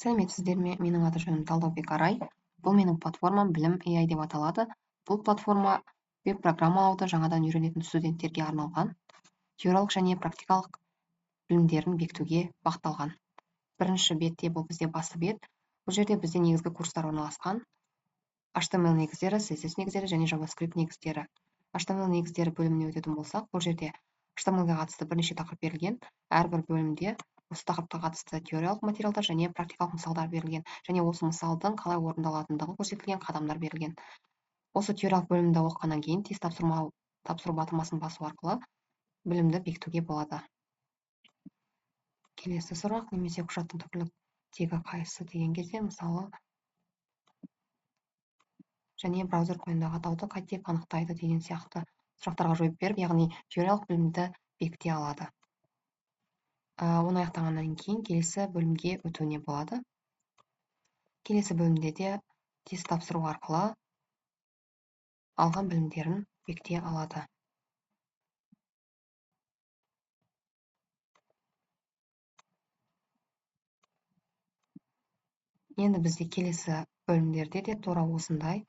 Сәлеметсіздер ме? Менің аты жөнім Талдаубек Арай. Бұл менің платформам Білім AI деп аталады. Бұл платформа веб-программалауды жаңадан үйренетін студенттерге арналған, теориялық және практикалық білімдерін бекітуге бағытталған. Бірінші бетте бұл бізде басты бет. Бұл жерде бізде негізгі курстар орналасқан. HTML негіздері, CSS негіздері және JavaScript негіздері. HTML негіздері бөліміне өтетін болсақ, бұл жерде HTML-ге қатысты бірнеше тақырып берілген. Әрбір бөлімде осы тақырыпқа қатысты теориялық материалдар және практикалық мысалдар берілген, және осы мысалдың қалай орындалатындығы көрсетілген қадамдар берілген. Осы теориялық бөлімді оқығаннан кейін тест тапсыру батырмасын басу арқылы білімді бекітуге болады. Келесі сұрақ, немесе құжаттың түрлік тегі қайсысы деген кезде, мысалы, және браузер қойнындағы атауды қай тек анықтайды деген сияқты сұрақтарға жауап беріп, яғни теориялық білімді бекіте алады. Оны аяқтағаннан кейін келесі бөлімге өтуіне болады. Келесі бөлімде де тест тапсыру арқылы алған білімдерін бекіте алады. Енді бізде келесі бөлімдерде де тура осындай,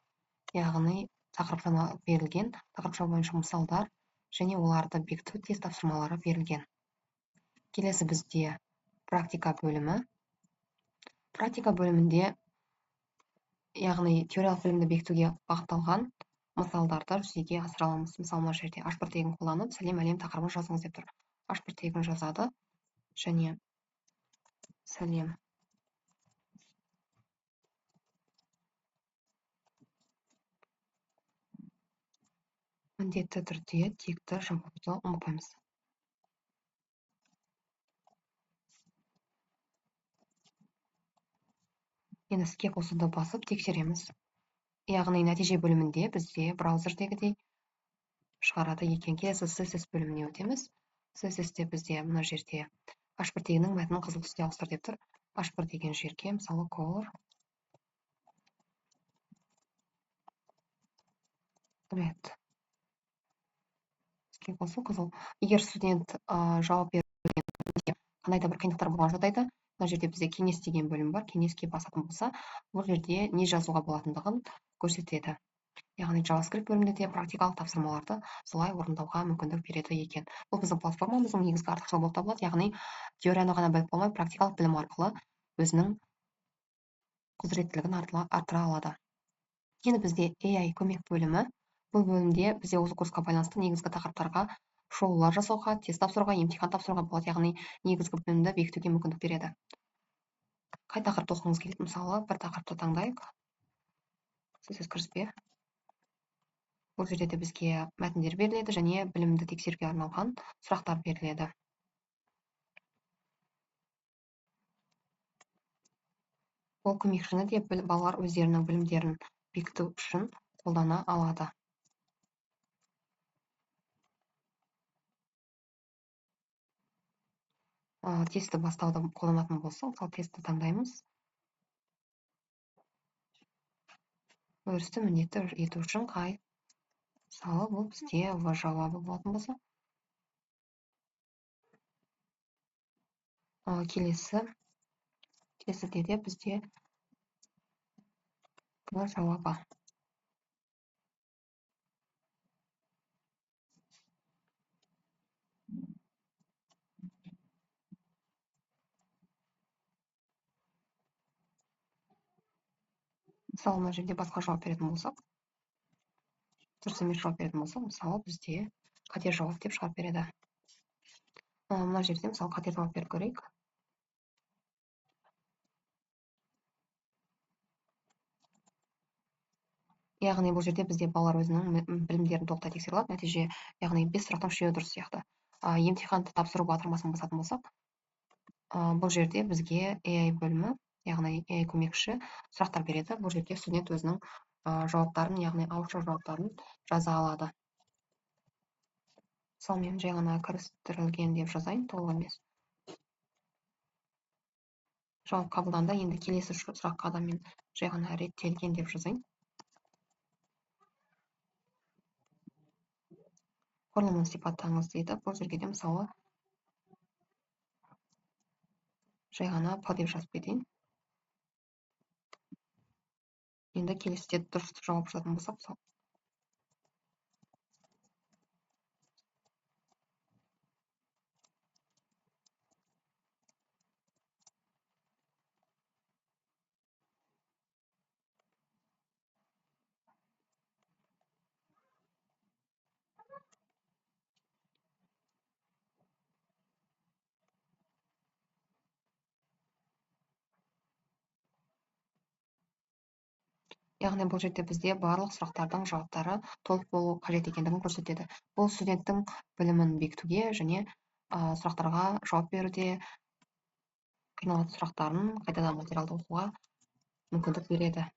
яғни тақырыптама берілген, тақырыпша бойынша мысалдар және оларды бекіту тест тапсырмалары берілген. Келесі бізде практика бөлімі. Практика бөлімінде, яғни теориялық білімді бекітуге бағытталған мысалдарды жүзеге асыра аламыз. Мысалы, мына жерде H1 тегін қолданып, сәлем әлем тақырыбын жазыңыз деп тұр. H1 тегін жазады және сәлем міндетті түрде текті жауапты ұмытпаймыз. Енді іске қосуды басып тексереміз. Яғни нәтиже бөлімінде бізде браузердегідей шығарады екен. Келесі CSS бөліміне өтеміз. CSS-те бізде мына жерде H1 тегінің мәтінін қызыл түске ауыстыр деп тұр. H1 деген жерге, мысалы, color red. Іске қосу қызыл. Егер студент жауап берген қандай да бір қиындықтар болған жағдайда, мына жерде бізде кеңес деген бөлім бар. Кеңеске басатын болса, бұл жерде не жазуға болатындығын көрсетеді. Яғни JavaScript бөлімінде де практикалық тапсырмаларды солай орындауға мүмкіндік береді екен. Бұл біздің платформамыздың негізгі артықшылығы болып табылады. Яғни теорияны ғана біліп болмай, практикалық білім арқылы өзінің құзыреттілігін арттыра алады. Енді бізде AI көмек бөлімі. Бұл бөлімде бізде осы курсқа байланысты негізгі тақырыптарға шолулар жасауға, тест тапсыруға, емтихан тапсыруға болады, яғни негізгі білімді бекітуге мүмкіндік береді. Қай тақырыпты оқығыңыз келеді? Мысалы, бір тақырыпты таңдайық. Сіз кіріспе. Бұл жерде де бізге мәтіндер беріледі және білімді тексеруге арналған сұрақтар беріледі. Ол көмекшіні де балалар өздерінің білімдерін бекіту үшін қолдана алады. Тестті бастауды қолданатын болсақ, мысалы, тестті таңдаймыз. Өрісті міндетті ету үшін қай? Мысалы, бұл бізде В жауабы болатын болса. Келесіде де бізде В жауабы. Мысалы, мына жерде басқа жауап беретін болсақ, дұрыс емес жауап беретін болсақ, мысалы, бізде қате жауап деп шығарып береді. Мына жерде, мысалы, қате жауап беріп көрейік. Яғни бұл жерде бізде балалар өзінің білімдерін толықтай тексере алады. Нәтиже, яғни 5 сұрақтың 3-еуі дұрыс сияқты. Емтиханды тапсыру батырмасын басатын болсақ, бұл жерде бізге AI бөлімі, яғни AI көмекші сұрақтар береді. Бұл жерде студент өзінің жауаптарын, яғни ауызша жауаптарын жаза алады. Мысалы, мен жай ғана кірістірілген деп жазайын, толық емес. Жауап қабылданды. Енді келесі сұраққа да мен жай ғана реттелген деп жазайын. Құрылымын сипаттаңыз дейді. Бұл жерге де мысалы жай ғана P деп жазып кетейін. Енді келесіде дұрыс жауап жазатын болсақ, яғни бұл жерде бізде барлық сұрақтардың жауаптары толық болу қажет екендігін көрсетеді. Бұл студенттің білімін бекітуге және сұрақтарға жауап беруде қиналатын сұрақтарын қайтадан материалды оқуға мүмкіндік береді.